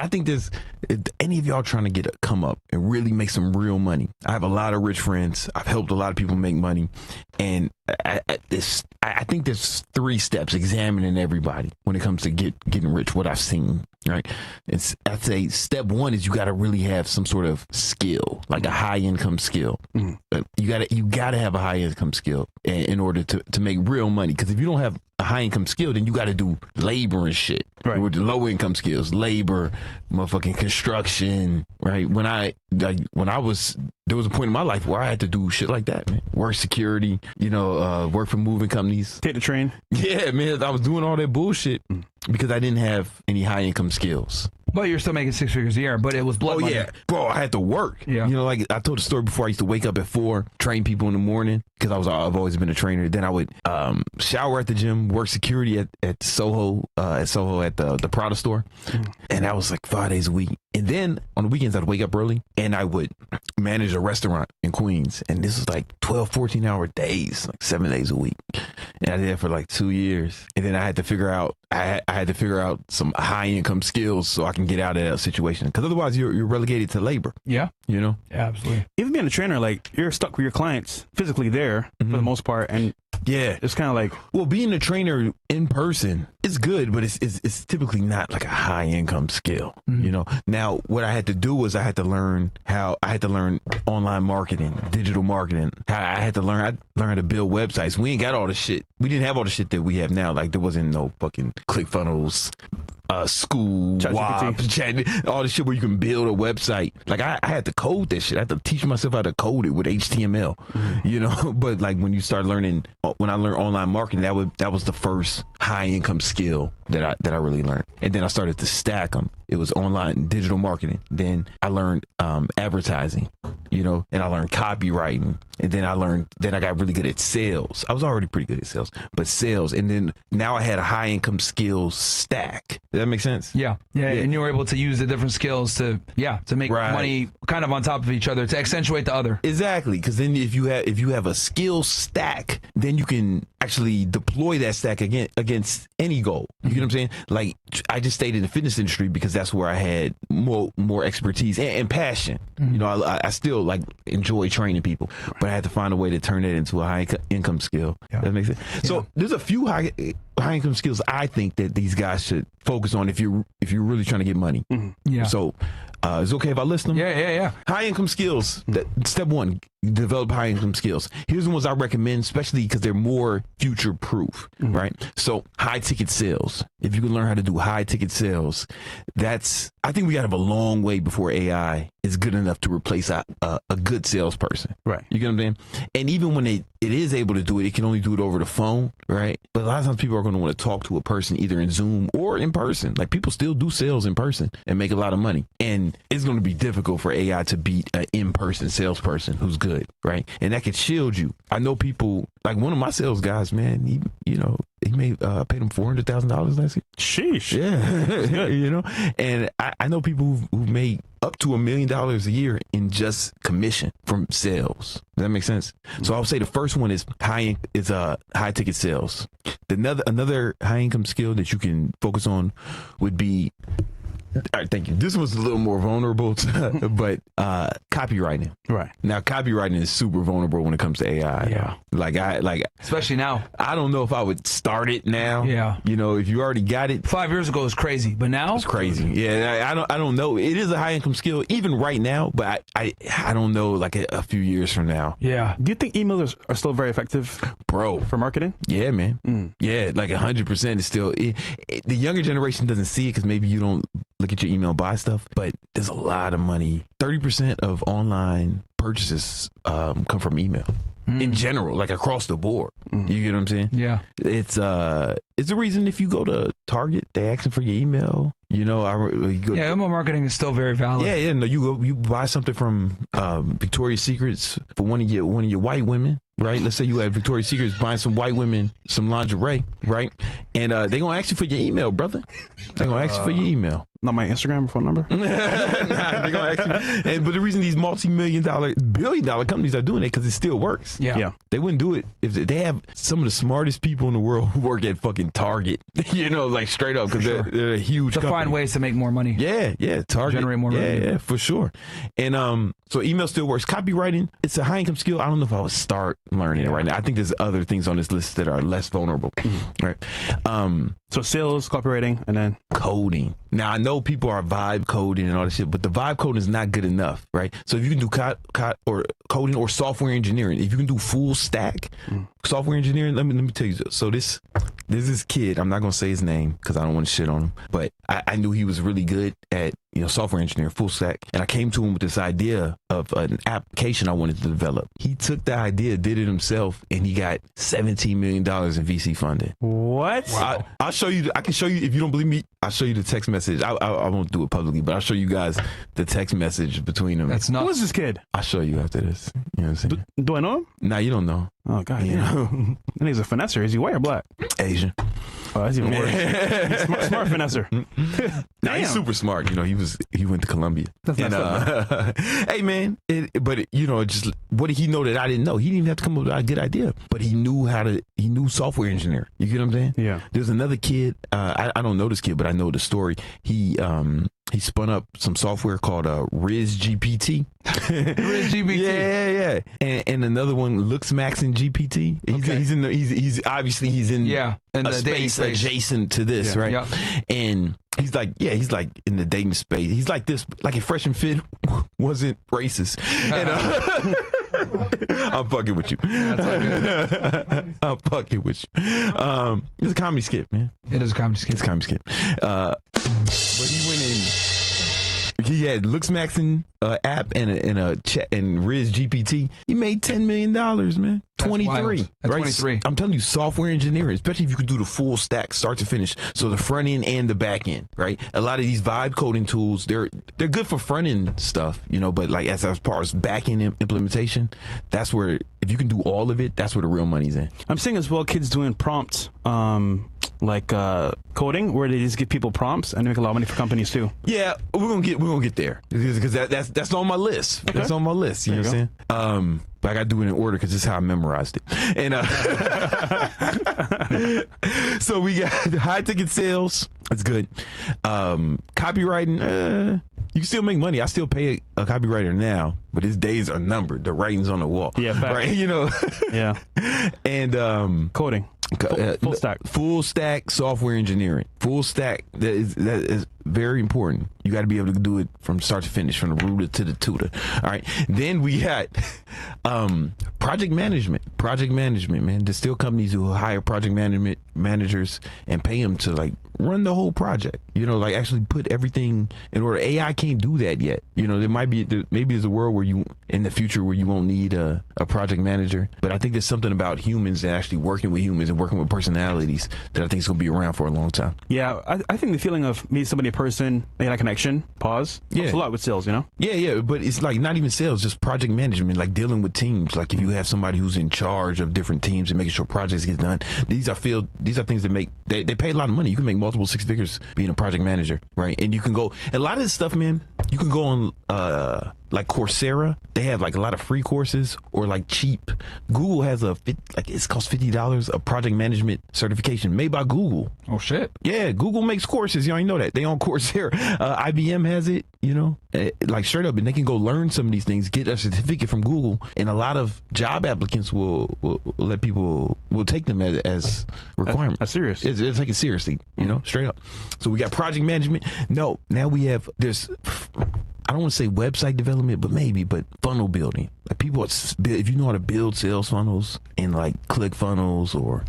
I think if any of y'all trying to come up and really make some real money, I have a lot of rich friends. I've helped a lot of people make money. And I think there's 3 steps examining everybody when it comes to getting rich, what I've seen, right? I'd say step 1 is you got to really have some sort of skill, like a high income skill. You gotta have a high income skill in order to make real money. Because if you don't have a high income skill, then you got to do labor and shit. Right. With the low income skills, labor, motherfucking construction, right? There was a point in my life where I had to do shit like that, man. Work security, work for moving companies. Take the train. Yeah, man. I was doing all that bullshit because I didn't have any high income skills. But you're still making 6 figures a year, but it was blood money. Yeah. Bro, I had to work. Yeah. Like I told the story before, I used to wake up at 4, train people in the morning because I've always been a trainer. Then I would shower at the gym, work security at Soho at the Prada store. And that was like 5 days a week. And then on the weekends, I'd wake up early and I would manage a restaurant in Queens. And this was like 12, 14-hour days, like 7 days a week. And I did that for like 2 years. And then I had to figure out some high income skills so I can get out of that situation. Because otherwise you're relegated to labor. Yeah. Yeah, absolutely. Even being a trainer, like you're stuck with your clients physically there for the most part. And yeah, it's kind of like, well, being a trainer in person is good, but it's typically not like a high income skill. Now what I had to do was I had to learn online marketing, digital marketing. I learned how to build websites. We ain't got all the shit. We didn't have all the shit that we have now. Like there wasn't no fucking ClickFunnels, school, chat, all the shit where you can build a website. Like I had to code that shit. I had to teach myself how to code it with HTML. But like when I learned online marketing, that was the first high income skill that I really learned. And then I started to stack them. It was online digital marketing. Then I learned advertising, and I learned copywriting. And then I got really good at sales. I was already pretty good at sales, but sales. And then now I had a high income skills stack. Does that make sense? Yeah. And you were able to use the different skills to make money kind of on top of each other, to accentuate the other. Exactly. Because then if you have a skill stack, then you can actually deploy that stack against any goal. You know what I'm saying? Like I just stayed in the fitness industry because that's where I had more expertise and passion. I still like enjoy training people, but I had to find a way to turn that into a high income skill. Yeah. That makes sense. Yeah. So there's a few high income skills I think that these guys should focus on if you're really trying to get money. Yeah. So is it okay if I list them? Yeah. High income skills. Step 1, develop high income skills. Here's the ones I recommend, especially because they're more future proof, right? So high ticket sales. If you can learn how to do high ticket sales, I think we gotta have a long way before AI is good enough to replace a good salesperson. Right. You get what I'm saying? And even when it is able to do it, it can only do it over the phone, right? But a lot of times people are going to want to talk to a person either in Zoom or in person. Like people still do sales in person and make a lot of money. And it's going to be difficult for AI to beat an in-person salesperson who's good, right? And that could shield you. I know people, like one of my sales guys, man, he paid him $400,000 last year. Sheesh. Yeah. And I know people who've made up to $1 million a year in just commission from sales. Does that make sense? So I would say the first one is high ticket sales. Another high income skill that you can focus on would be, all right, thank you. This was a little more vulnerable, but copywriting. Right. Now, copywriting is super vulnerable when it comes to AI. Yeah. Especially now. I don't know if I would start it now. Yeah. If you already got it. 5 years ago it was crazy, but now it's crazy. Yeah. I don't know. It is a high income skill even right now, but I don't know like a few years from now. Yeah. Do you think emails are still very effective, bro, for marketing? Yeah, man. Yeah, like 100% is still. The younger generation doesn't see it because maybe you don't look at your email, buy stuff, but there's a lot of money. 30% of online purchases come from email in general, like across the board. You get what I'm saying? Yeah. It's a reason if you go to Target, they asking for your email. Email marketing is still very valid. Yeah. No, you buy something from Victoria's Secrets for one of your white women, right? Let's say you at Victoria's Secrets buying some white women some lingerie, right? And they gonna ask you for your email, brother. They gonna ask you for your email. Not my Instagram or phone number. Nah, they gonna ask you. But the reason these multi-million-dollar, billion-dollar companies are doing it because it still works. Yeah. They wouldn't do it if they have some of the smartest people in the world who work at fucking Target. Like straight up because they're a huge company. find ways to make more money. Yeah, target. Generate more revenue. Yeah, for sure. And so email still works. Copywriting, it's a high income skill. I don't know if I would start learning it right now. I think there's other things on this list that are less vulnerable. Right. So sales, copywriting, and then coding. Now I know people are vibe coding and all this shit, but the vibe coding is not good enough, right? So if you can do or coding or software engineering, if you can do full stack software engineering, let me tell you. So this kid, I'm not gonna say his name because I don't want to shit on him, but I knew he was really good at software engineering, full stack, and I came to him with this idea of an application I wanted to develop. He took the idea, did it himself, and he got $17 million in VC funding. What? Wow. I'll show you. I can show you if you don't believe me. I'll show you the text message. I won't do it publicly, but I'll show you guys the text message between them. That's nuts. Who is this kid? I'll show you after this. You know what I'm saying? Do I know him? Nah, you don't know. Oh God, yeah. And he's a finesser. Is he white or black? Asian. Oh, that's even worse. He's smart finesser. Nah, he's super smart. He went to Columbia. That's not hey man, just what did he know that I didn't know? He didn't even have to come up with a good idea, but he knew software engineer. You get what I'm saying? Yeah. There's another kid. I don't know this kid, but I know the story. He spun up some software called RizGPT. RizGPT. Yeah. And another one, LooksMax in GPT. He's obviously in the space adjacent to this, right? Yeah. And he's like in the dating space. He's like this, like if FreshandFit wasn't racist. And I'm fucking with you. I'm fucking with you. It's a comedy skit, man. It is a comedy skit. It's a comedy skit. But he went in. He had LooksMaxing app and RizGPT. He made $10 million, man. 23. At right? 23. I'm telling you, software engineering, especially if you can do the full stack, start to finish. So the front end and the back end, right? A lot of these vibe coding tools, they're good for front end stuff, but like as far as back end implementation, that's where, if you can do all of it, that's where the real money's in. I'm seeing as well kids doing prompts, coding, where they just give people prompts and they make a lot of money for companies too. Yeah, we're gonna get there because that's on my list. Okay. That's on my list. You know what I'm saying? But I got to do it in order because this is how I memorized it. And so we got high ticket sales. That's good. Copywriting. You can still make money. I still pay a copywriter now, but his days are numbered. The writing's on the wall. Yeah, fact. Right. Yeah. And coding. Full stack software engineering. Full stack. That is very important. You got to be able to do it from start to finish, from the rooter to the tutor. All right. Then we got project management. Project management, man. There's still companies who hire project management managers and pay them to like run the whole project. Like actually put everything in order. AI can't do that yet. There might be maybe there's a world where you in the future where you won't need a project manager. But I think there's something about humans and actually working with humans and working with personalities that I think is going to be around for a long time. Yeah, I think the feeling of meeting somebody in person, making a connection, pause, helps a lot with sales, Yeah, but it's like not even sales, just project management, like dealing with teams. Like if you have somebody who's in charge of different teams and making sure projects get done, these are things that they pay a lot of money. You can make multiple six figures being a project manager, right? And you can go, a lot of this stuff, man, you can go on like Coursera. They have like a lot of free courses or like cheap. Google has it costs $50 a project management certification made by Google. Oh shit. Yeah, Google makes courses. You already know that. They on Coursera. IBM has it, like straight up, and they can go learn some of these things, get a certificate from Google, and a lot of job applicants will let people will take them as requirements. That's serious. It's take it seriously, straight up. So we got project management. No, now we have this. I don't want to say website development, but funnel building. Like people, if you know how to build sales funnels and like click funnels or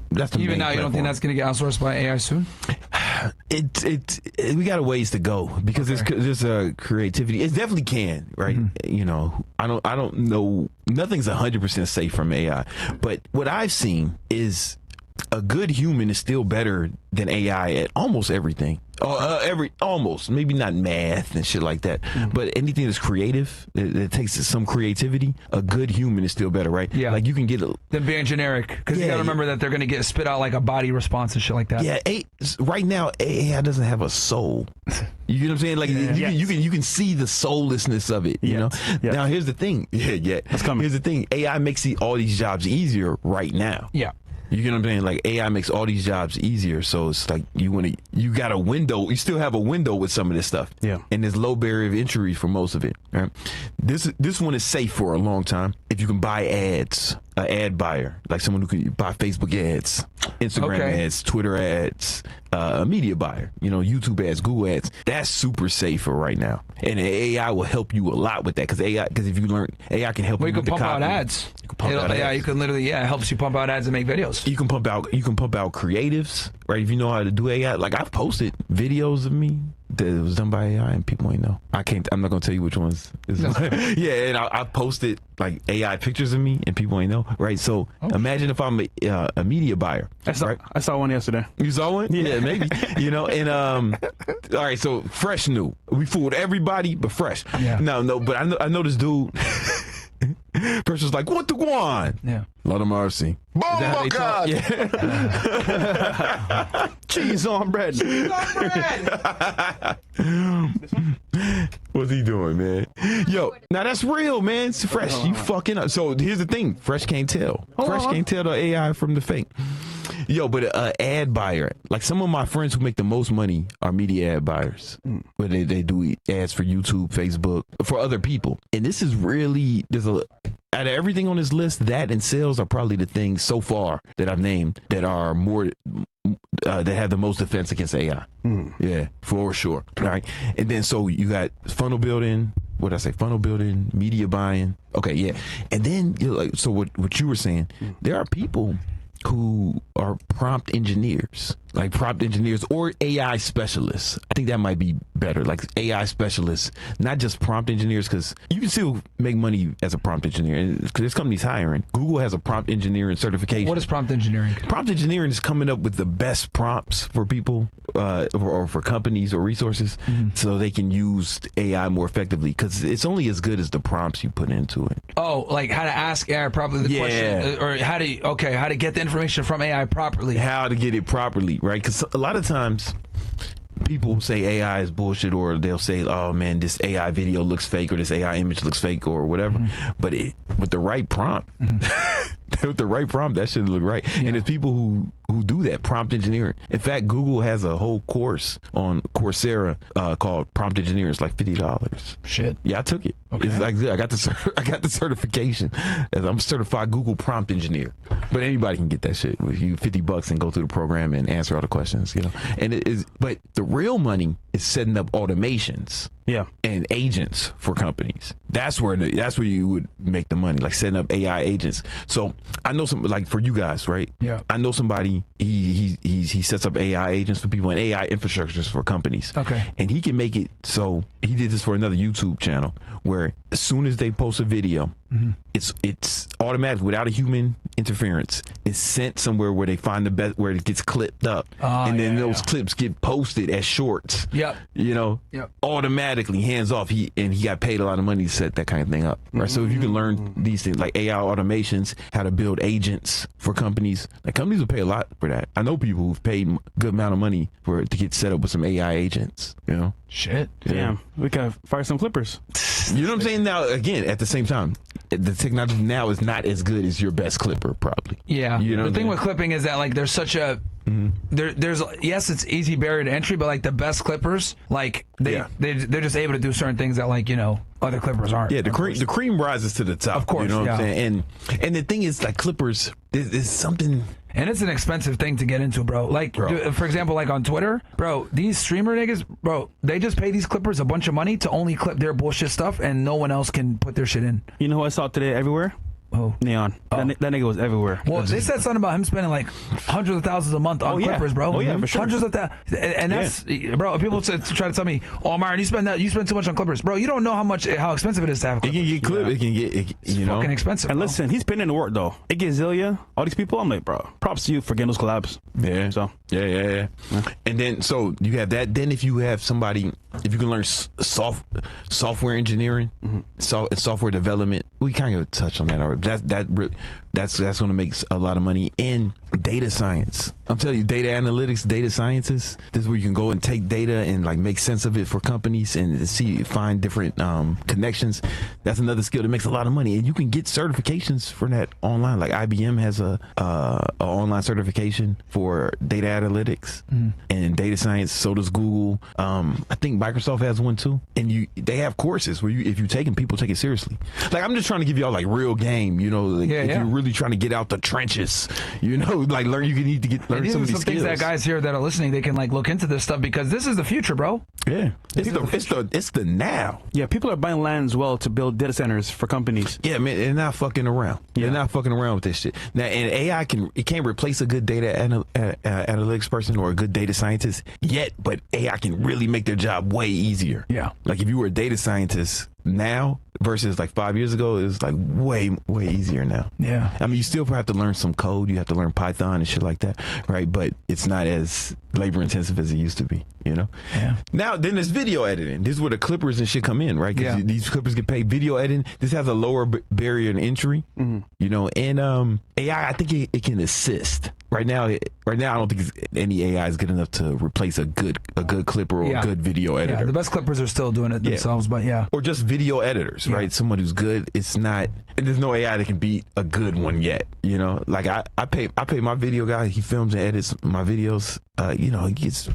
that's the even now, you don't think that's going to get outsourced by AI soon? We got a ways to go because there's a creativity. It definitely can, right? Mm-hmm. I don't know. Nothing's 100% safe from AI, but what I've seen is a good human is still better than AI at almost everything. Almost, maybe not math and shit like that, but anything that's creative, that takes some creativity, a good human is still better, right? Yeah. Like you can get than being generic, because you gotta remember that they're gonna get spit out like a body response and shit like that. Yeah, right now AI doesn't have a soul. You get what I'm saying? Like you can see the soullessness of it. You know. Yes. Now here's the thing. That's coming. Here's the thing. AI makes all these jobs easier right now. Yeah. You get what I'm saying? Like AI makes all these jobs easier. So it's like you got a window. You still have a window with some of this stuff. Yeah. And there's low barrier of entry for most of it. Right? This one is safe for a long time if you can buy ads. An ad buyer, like someone who can buy Facebook ads, Instagram ads, Twitter ads, a media buyer, YouTube ads, Google ads. That's super safe for right now. And AI will help you a lot with that because if you learn, AI can help you with the copy. You can pump out ads. You can pump out ads. You can literally, it helps you pump out ads and make videos. You can pump out creatives, right? If you know how to do AI, like I've posted videos of me that was done by AI and people ain't know. I'm not gonna tell you which ones. Yeah, and I posted like AI pictures of me and people ain't know, right? So imagine if I'm a media buyer. I saw one yesterday. You saw one? Yeah, maybe. And all right. So Fresh knew we fooled everybody, but Fresh. Yeah. No, but I know this dude. Fresh was like, "What the guan?" Yeah. Lot of mercy. Oh my God! Yeah. Cheese on bread. What's he doing, man? Yo, now that's real, man. It's Fresh, you fucking up. So here's the thing: Fresh can't tell. Fresh can't tell the AI from the fake. Yo, but ad buyer, like some of my friends who make the most money are media ad buyers, where they do ads for YouTube, Facebook, for other people. And this is really out of everything on this list, that and sales are probably the things so far that I've named that are more that have the most defense against AI. Yeah, for sure. All right, and then so you got funnel building. What did I say? Funnel building, media buying. Okay, yeah, and then so what you were saying, there are people who are prompt engineers or AI specialists. I think that might be better, like AI specialists, not just prompt engineers, because you can still make money as a prompt engineer because this company's hiring. Google has a prompt engineering certification. What is prompt engineering? Prompt engineering is coming up with the best prompts for people or for companies or resources so they can use AI more effectively, because it's only as good as the prompts you put into it. Oh, like how to ask AI properly the question, or how to get the information from AI properly. How to get it properly, right? Because a lot of times people say AI is bullshit, or they'll say, oh man, this AI video looks fake, or this AI image looks fake, or whatever. But with the right prompt, that should look right. Yeah. And there's people who do that, prompt engineering. In fact, Google has a whole course on Coursera called Prompt Engineering. It's like $50. Shit. Yeah, I took it. Okay. It's like I got the certification as I'm a certified Google prompt engineer. But anybody can get that shit with you $50 and go through the program and answer all the questions, And it is, but the real money is setting up automations. Yeah. And agents for companies. That's where you would make the money, like setting up AI agents. So I know some, like for you guys, right? Yeah. I know somebody, he sets up AI agents for people and AI infrastructures for companies. Okay. And he can make it so he did this for another YouTube channel where as soon as they post a video, it's automatic without a human interference. It's sent somewhere where they find the best, where it gets clipped up, and then those clips get posted as shorts. Yep. Automatically, hands off. He got paid a lot of money to set that kind of thing up. Right. So if you can learn these things like AI automations, how to build agents for companies, like companies will pay a lot for that. I know people who've paid a good amount of money to get set up with some AI agents. Shit. Damn. We could fire some clippers. You know what I'm saying? Now, again, at the same time, the technology now is not as good as your best clipper, probably. Yeah. The thing with clipping is that like there's such a there's yes, it's easy barrier to entry, but like the best clippers, like they're just able to do certain things that like other clippers aren't. Yeah, the cream rises to the top. Of course, you know what I'm saying? And the thing is, like clippers is something. And it's an expensive thing to get into, bro. Like, for example, like on Twitter, bro, these streamer niggas, bro, they just pay these clippers a bunch of money to only clip their bullshit stuff, and no one else can put their shit in. You know who I saw today everywhere? Oh, Neon. That nigga was everywhere. Well, they said something about him spending like hundreds of thousands a month on clippers, bro. Oh yeah, for sure. Hundreds of thousands, and that's bro. People try to tell me, "Oh, Myron, you spend too much on clippers, bro. You don't know how expensive it is to have clippers." It can get clipped. It can get it's fucking expensive. And listen, he's putting in the work though. Iggy Azalea, all these people. I'm like, bro, props to you for getting those collabs. Yeah. So yeah. And then so you have that. Then if you have somebody, if you can learn software engineering, software development, we kind of touched on that already. That's going to make a lot of money in data science. I'm telling you, data analytics, data scientists. This is where you can go and take data and like make sense of it for companies and find different connections. That's another skill that makes a lot of money, and you can get certifications for that online. Like IBM has a online certification for data analytics and data science. So does Google. I think Microsoft has one too. And they have courses where if you take them, people take it seriously. Like I'm just trying to give y'all like real game. You know, like, if you're really trying to get out the trenches, you know, like learn. You need to learn some of these skills. Things that guys here that are listening, they can like look into this stuff because this is the future, bro. Yeah, it's the now. Yeah, people are buying land as well to build data centers for companies. Yeah, man, they're not fucking around. Yeah. They're not fucking around with this shit. Now, and AI can't replace a good data analytics person or a good data scientist yet, but AI can really make their job way easier. Yeah, like if you were a data scientist now versus like 5 years ago, it's like way easier now. Yeah, I mean, you still have to learn some code. You have to learn Python and shit like that, right? But it's not as labor intensive as it used to be, you know? Yeah. Now, then there's video editing. This is where the clippers and shit come in, right? Because these clippers get paid. Video editing, this has a lower barrier to entry, you know? And AI, I think it can assist. Right now, I don't think any AI is good enough to replace a good clipper or a good video editor. Yeah, the best clippers are still doing it themselves, but or just video editors, right? Someone who's good. It's not. There's no AI that can beat a good one yet. You know, like I pay my video guy. He films and edits my videos. You know, he gets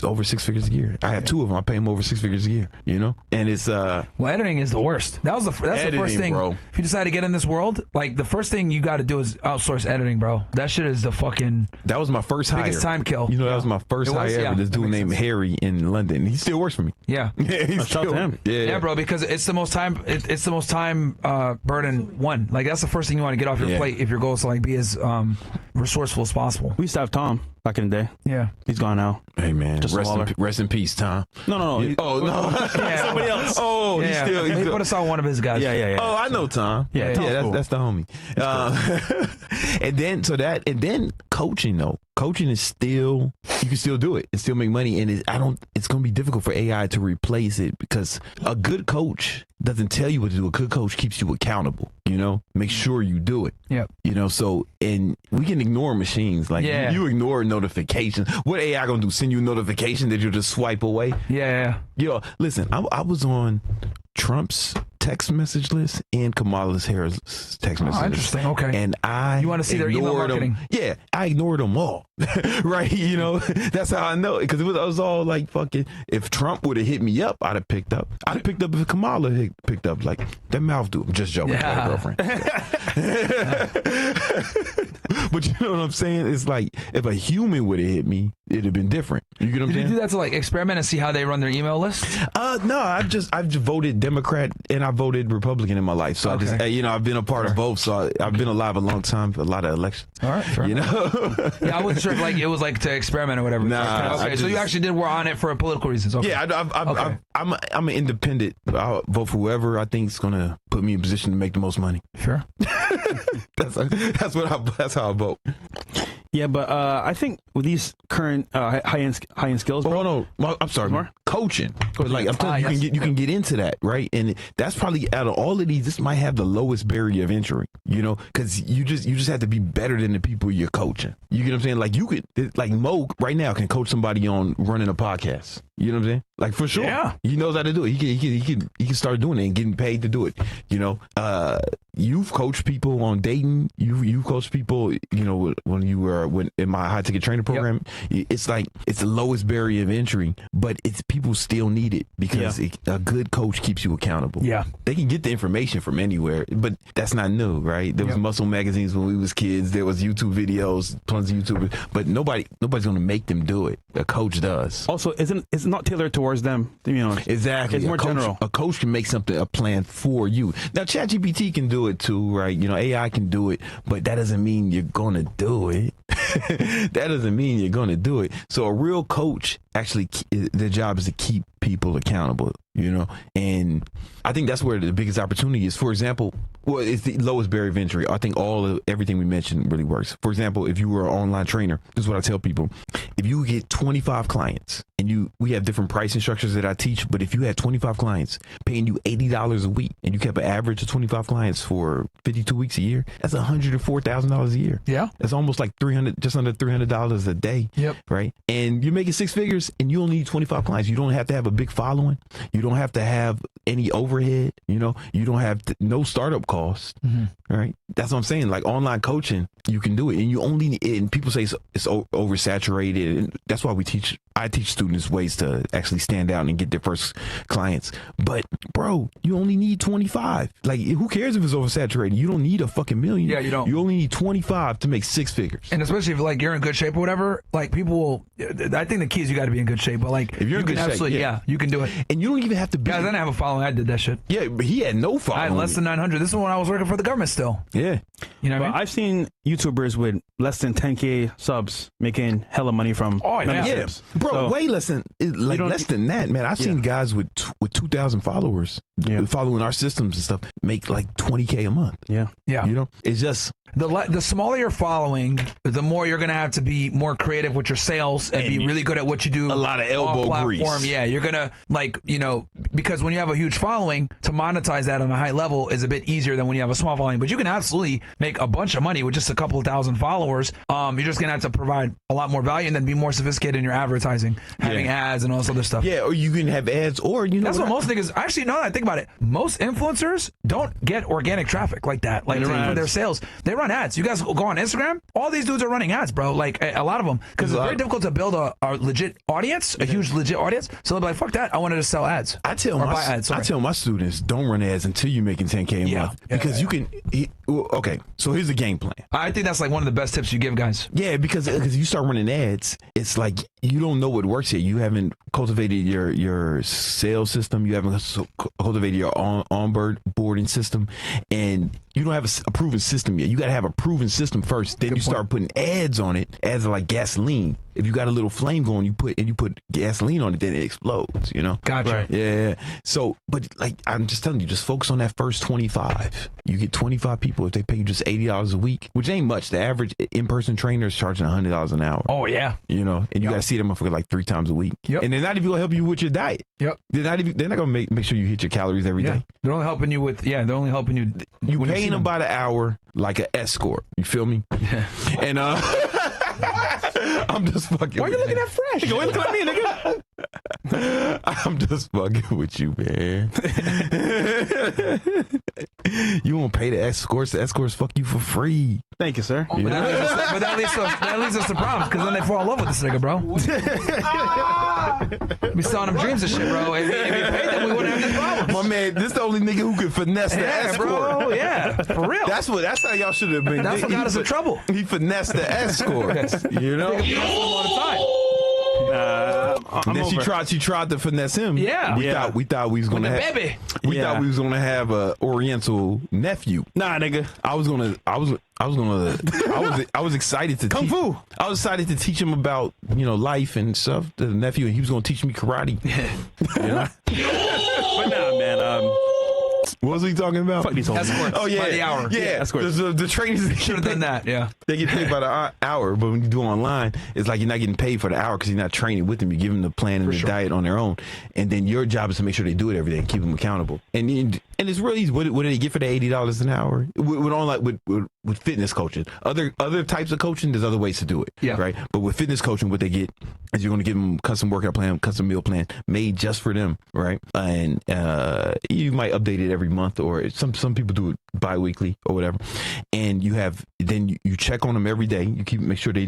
over six figures a year. I have two of them. I pay him over 6 figures a year. You know, and it's well, editing is the worst. That's the first thing, bro. If you decide to get in this world, like the first thing you got to do is outsource editing, bro. That shit is the fucking. That was my first hire. Biggest time kill. You know, that was my first hire ever. This dude named Harry in London. He still works for me. Yeah. He's still him. Yeah, bro. Because it's the most time. It's the most time burden one. Like that's the first thing you want to get off your plate if your goal is to like be as resourceful as possible. We used to have Tom back in the day. Yeah, he's gone now. Hey man, rest in peace, Tom. No. Yeah. Oh no, somebody else. Oh, he put us on one of his guys. Yeah. Oh, I know Tom. Yeah, that's the homie. And then coaching though. Coaching is still, you can still do it and still make money, and it's going to be difficult for AI to replace it because a good coach doesn't tell you what to do. A good coach keeps you accountable, you know, make sure you do it. Yeah. You know, so, and we can ignore machines. Like you ignore notifications. What AI going to do? Send you a notification that you'll just swipe away? Yeah. You know, listen, I was on Trump's text message list and Kamala's Harris text message list. Interesting. Okay. And you want to see their email marketing? Yeah, I ignored them all. Right? You know, that's how I know it because it was all like fucking. If Trump would have hit me up, I'd have picked up. I'd have picked up if Kamala had picked up. Like that mouth dude. I'm just joking, girlfriend. But you know what I'm saying? It's like if a human would have hit me, it'd have been different. You get what I'm saying? Did you do that to like experiment and see how they run their email list? No, I've just voted Democrat and I voted Republican in my life. So I just, you know, I've been a part of both. So I've been alive a long time for a lot of elections. All right, fair you know. Yeah, I wasn't sure if like it was like to experiment or whatever. Nah. Okay, so you actually did work on it for political reasons. Okay. Yeah, I'm an independent. I'll vote for whoever I think is gonna put me in position to make the most money. Sure. That's how I vote. Yeah, but I think with these current high end skills. Oh no, I'm sorry. More? Coaching. Like I'm telling you, you can get into that, right? And that's probably out of all of these, this might have the lowest barrier of entry. You know, because you just have to be better than the people you're coaching. You get what I'm saying? Like you could, like Mo right now can coach somebody on running a podcast. You know what I'm saying? Like for sure. Yeah. He knows how to do it. He can start doing it and getting paid to do it. You know, you've coached people on dating. You coached people. You know, when you were in my high ticket training program. Yep. It's like it's the lowest barrier of entry, but it's people still need it because a good coach keeps you accountable. Yeah, they can get the information from anywhere, but that's not new, right? There was muscle magazines when we was kids. There was YouTube videos, tons of YouTube, but nobody's going to make them do it. A coach does. Also, it's not tailored towards them. You know, exactly. It's more general. A coach can make a plan for you. Now, ChatGPT can do it too, right? You know, AI can do it, but that doesn't mean you're going to do it. That doesn't mean you're going to do it. So a real coach, actually, their job is to keep people accountable. you know, and I think that's where the biggest opportunity is. For example, well, it's the lowest barrier of entry. I think everything we mentioned really works. For example, if you were an online trainer, this is what I tell people: if you get 25 clients, and we have different pricing structures that I teach, but if you had 25 clients paying you $80 a week, and you kept an average of 25 clients for 52 weeks a year, that's $104,000 a year. Yeah, that's almost like just under $300 a day. Yep. Right, and you're making six figures, and you only need 25 clients. You don't have to have a big following. You don't have to have any overhead. You know, you don't have no startup cost. Right, that's what I'm saying. Like online coaching, you can do it, and you only need. And people say it's oversaturated, and that's why I teach students ways to actually stand out and get their first clients. But bro, you only need 25. Like, who cares if it's oversaturated? You don't need a fucking million. Yeah, you don't. You only need 25 to make six figures. And especially if like you're in good shape or whatever, like people will. I think the key is you got to be in good shape. But like, if you're in good shape, yeah, you can do it. And you don't even have to be. Guys, I didn't have a following. I did that shit. Yeah, but he had no following. I had less than 900. This is when I was working for the government still. Yeah. You know what I mean? I've seen YouTubers with less than 10K subs making hella money from memberships. Yeah. Bro, So, way less than that, man. I've seen guys with 2,000 followers following our systems and stuff make like 20K a month. Yeah. Yeah. You know, it's just the smaller your following, the more you're going to have to be more creative with your sales and be really good at what you do. A lot of elbow grease. Yeah, you're going to because when you have a huge following, to monetize that on a high level is a bit easier than when you have a small following. But you can absolutely make a bunch of money with just a couple of thousand followers. You're just going to have to provide a lot more value and then be more sophisticated in your advertising, having ads and all this other stuff. Yeah, or you can have ads, or that's what most niggas. Actually, now that I think about it, most influencers don't get organic traffic like that. Like for their sales, they run ads. You guys go on Instagram. All these dudes are running ads, bro. Like a lot of them, because it's very difficult to build a legit audience, a huge legit audience. So they'll be like, "Fuck that! I wanted to sell ads." I tell my students, don't run ads until you're making 10K a month, because you can. Okay, so here's the game plan. I think that's like one of the best tips you give guys. Yeah, because you start running ads, it's like you don't know what works here. You haven't cultivated your sales system. You haven't cultivated your onboarding system, and you don't have a proven system yet. You got to have a proven system first. Then start putting ads on it. Ads are like gasoline. If you got a little flame going, you put gasoline on it, then it explodes. You know. Gotcha. Right. Yeah. So, but like I'm just telling you, just focus on that first 25. You get 25 people if they pay you just $80 a week, which ain't much. The average in-person trainer is charging $100 an hour. Oh yeah. You know, and you got to see them for like 3 times a week. Yep. And they're not even gonna help you with your diet. Yep. They're not gonna make sure you hit your calories every day. They're only helping you with. Yeah, they're only helping you. You paying them by the hour like an escort. You feel me? Yeah. And I'm just fucking. Why are you looking at fresh? Why you looking at me, nigga? I'm just fucking with you, man. You won't pay the escorts. The escorts fuck you for free. Thank you, sir. But that leads us to problems, because then they fall in love with this nigga, bro. We selling them dreams and shit, bro. If we paid them, we wouldn't have this problem. My man, this the only nigga who could finesse the escort. Bro. Yeah, for real. That's how y'all should have been. That's what got us in trouble. He finessed the escort. You know. All the time. And then she tried to finesse him. Yeah. We thought we was gonna have baby. We thought we was gonna have a Oriental nephew. Nah, nigga. I was excited to Kung Fu. I was excited to teach him about life and stuff to the nephew, and he was gonna teach me karate. You know? But nah, man. What was he talking about? Fuck these hoes. Escorts. Oh yeah, By the hour. Yeah, escorts. The trainers Should have done that. Yeah. They get paid by the hour, but when you do online, it's like you're not getting paid for the hour because you're not training with them. You give them the plan and the diet on their own, and then your job is to make sure they do it every day and keep them accountable. And it's really easy. What do they get for the $80 an hour? With fitness coaching, other types of coaching, there's other ways to do it. Yeah. Right. But with fitness coaching, what they get is you're going to give them custom workout plan, custom meal plan made just for them. Right. And you might update it every month, or some people do it bi-weekly or whatever. And you check on them every day. You make sure they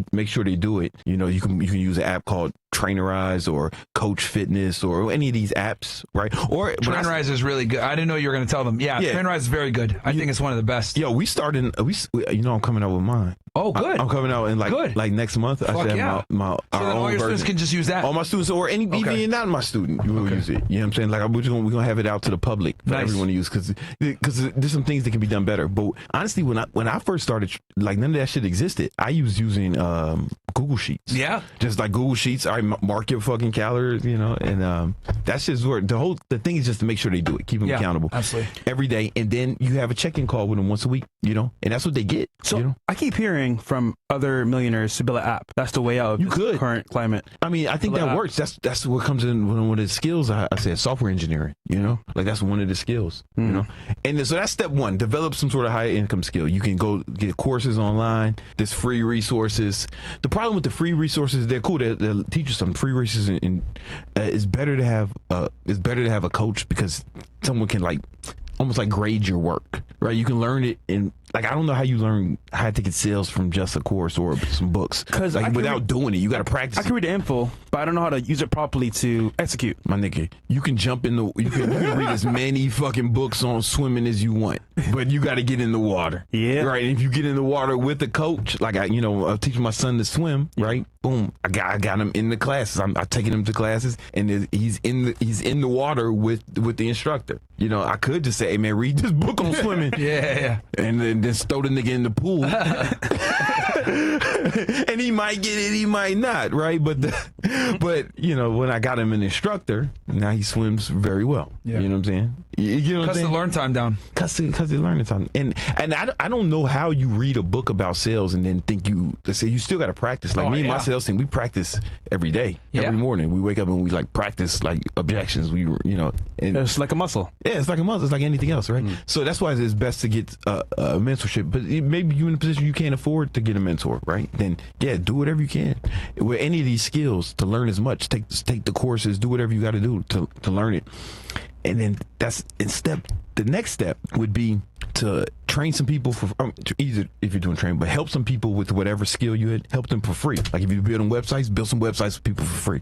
do it. You can use an app called Trainerize or Coach Fitness or any of these apps, right? Or Trainerize is really good. I didn't know you were going to tell them. Yeah, Trainerize is very good. I think it's one of the best. Yo, I'm coming up with mine. Oh, good. I'm coming out in like next month. I Fuck should yeah. have my So our then all own your students version. can just use that. All my students, or even not my student, you will use it. You know what I'm saying? Like we're gonna have it out to the public for Nice. everyone to use because there's some things that can be done better. But honestly, when I first started, like none of that shit existed. I was using Google Sheets. Yeah. Just like Google Sheets, I mark your fucking calendars, you know, and that's just where the thing is just to make sure they do it, keep them accountable, absolutely, every day, and then you have a check-in call with them once a week, you know, and that's what they get. So you know? I keep hearing from other millionaires to build an app. That's the way out of You this could. current climate. I mean, I think that works. That's what comes in with one of the skills. I said software engineering. You know, like that's one of the skills. You know, and so that's step one. Develop some sort of high income skill. You can go get courses online. There's free resources. The problem with the free resources, they're cool. They'll teach you some free resources, and it's better to have a coach because someone can almost like grade your work, right? You can learn it in I don't know how you learn high ticket sales from just a course or some books. Because without doing it, you got to practice. I can read the info, but I don't know how to use it properly to execute. My nigga, you can jump in you can read as many fucking books on swimming as you want, but you got to get in the water. Yeah. Right. And if you get in the water with a coach, I'm teaching my son to swim. Right. Boom. I got him in the classes. I'm taking him to classes, and he's in the water with the instructor. You know, I could just say, hey man, read this book on swimming. Yeah. And then throw the nigga in the pool. And he might get it, he might not, right? But you know, when I got him an instructor, now he swims very well. Yeah. You know what I'm saying? You know what I'm saying? Cuts the learn time down. Cuts the learning time. And I don't know how you read a book about sales and then think let's say you still got to practice. Like me and my sales team, we practice every day, every morning. We wake up and we practice objections. And It's like a muscle. yeah, it's like a muscle. It's like anything else, right? So that's why it's best to get a mentorship. But maybe you're in a position you can't afford to get a mentor, right? Then do whatever you can with any of these skills to learn as much. Take the courses, do whatever you got to do to learn it. And then the next step would be to train some people for either if you're doing training, but help some people with whatever skill you had, help them for free. Like if you're building websites, build some websites for people for free.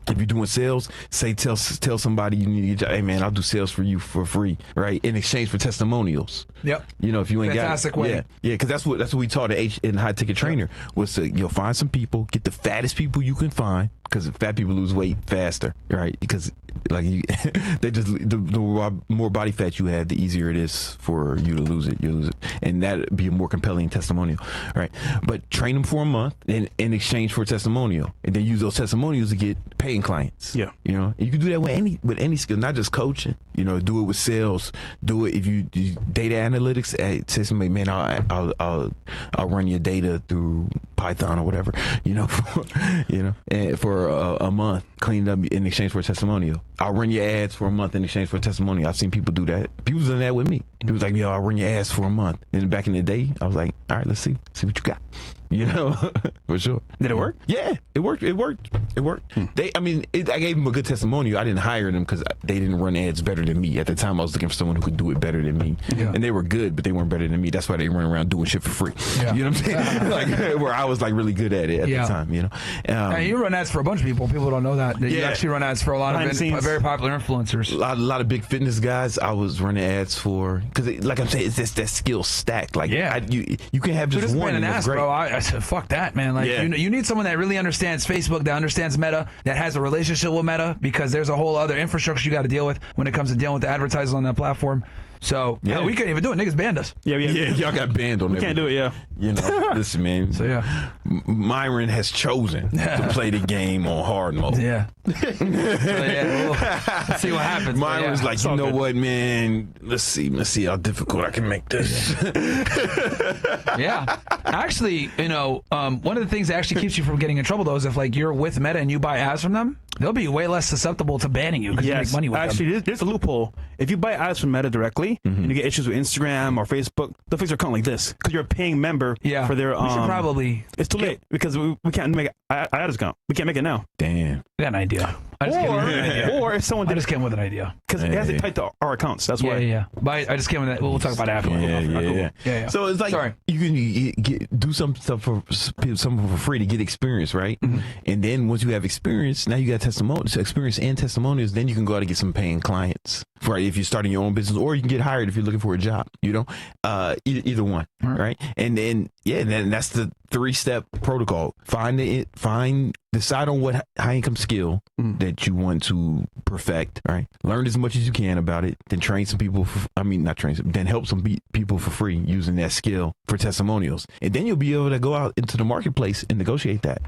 If you're doing sales, tell somebody you need to, hey man, I'll do sales for you for free, right? In exchange for testimonials. Yep. You know, if you ain't Fantastic way. Yeah, because that's what we taught in High Ticket Trainer was to find some people, get the fattest people you can find, because fat people lose weight faster, right? Because the more body fat you have, the easier it is for you to lose it. You lose it, and that'd be a more compelling testimonial, right? But train them for a month in exchange for a testimonial, and then use those testimonials to get paying clients. Yeah, you know, and you can do that with any skill, not just coaching. You know, do it with sales. Do it if you do data analytics. Say somebody, man, I'll run your data through Python or whatever. You know, and for a month, clean it up in exchange for a testimonial. I'll run your ads for a month in exchange for a testimonial. I've seen people do that. People's done that with me. He was like, yo, I'll run your ads for a month. And back in the day, I was like, all right, let's see what you got. You know, for sure. Did it work? Yeah, it worked. I gave them a good testimonial. I didn't hire them because they didn't run ads better than me. At the time, I was looking for someone who could do it better than me. Yeah. And they were good, but they weren't better than me. That's why they run around doing shit for free. Yeah. You know what I'm saying? where I was really good at it at the time, you know. And you run ads for a bunch of people. People don't know that. You actually run ads for a lot of very popular influencers. A lot of big fitness guys I was running ads for, because like I'm saying, it's just that skill stack. Like you can have just one. An ass, bro. I said, fuck that, man. Like you need someone that really understands Facebook, that understands Meta, that has a relationship with Meta, because there's a whole other infrastructure you got to deal with when it comes to dealing with the advertisers on that platform. So we couldn't even do it. Niggas banned us. Yeah, y'all got banned on that. We can't do it. Yeah, you know, listen, man. So Myron has chosen to play the game on hard mode. Yeah. Let's see what happens. Myron's like, you know what, man? Let's see how difficult I can make this. Yeah. Actually, one of the things that actually keeps you from getting in trouble, though, is if you're with Meta and you buy ads from them, they'll be way less susceptible to banning you because you make money with them. Actually, there's a loophole. If you buy ads from Meta directly and you get issues with Instagram or Facebook, they'll fix your account like this because you're a paying member for their. We should probably. It's too late because we can't make an ad account. We can't make it now. Damn. I got an idea. Or if someone I just came with an idea. Because it has to tie to our accounts. That's why. Yeah. But I just came with that. We'll talk about it after. Yeah. So it's like you can do some stuff for free to get experience, right? Mm-hmm. And then once you have experience, now you got experience and testimonials. Then you can go out and get some paying clients. Right? if you're starting your own business, or you can get hired if you're looking for a job, either one. Right. And then, then that's the 3-step protocol. Decide on what high income skill that you want to perfect. Right. Learn as much as you can about it. Then train some people. Then help some people for free using that skill for testimonials. And then you'll be able to go out into the marketplace and negotiate that,